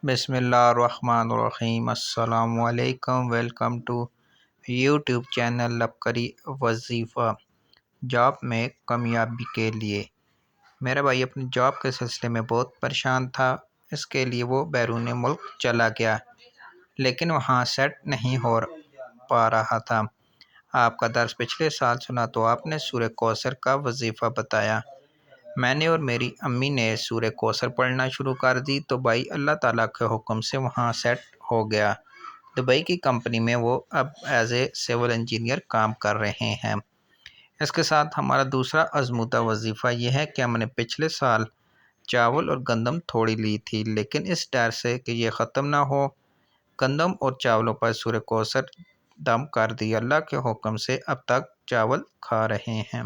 بسم اللہ الرحمن الرحیم۔ السلام علیکم۔ ویلکم ٹو یوٹیوب چینل لبکری وظیفہ جاب میں کامیابی کے لیے۔ میرا بھائی اپنی جاب کے سلسلے میں بہت پریشان تھا۔ اس کے لیے وہ بیرون ملک چلا گیا، لیکن وہاں سیٹ نہیں ہو پا رہا تھا۔ آپ کا درس پچھلے سال سنا تو آپ نے سورہ کوثر کا وظیفہ بتایا۔ میں نے اور میری امی نے سورہ کوثر پڑھنا شروع کر دی تو بھائی اللہ تعالیٰ کے حکم سے وہاں سیٹ ہو گیا۔ دبئی کی کمپنی میں وہ اب ایز اے سول انجینئر کام کر رہے ہیں۔ اس کے ساتھ ہمارا دوسرا آزمودہ وظیفہ یہ ہے کہ ہم نے پچھلے سال چاول اور گندم تھوڑی لی تھی، لیکن اس ڈر سے کہ یہ ختم نہ ہو، گندم اور چاولوں پر سورہ کوثر دم کر دی۔ اللہ کے حکم سے اب تک چاول کھا رہے ہیں۔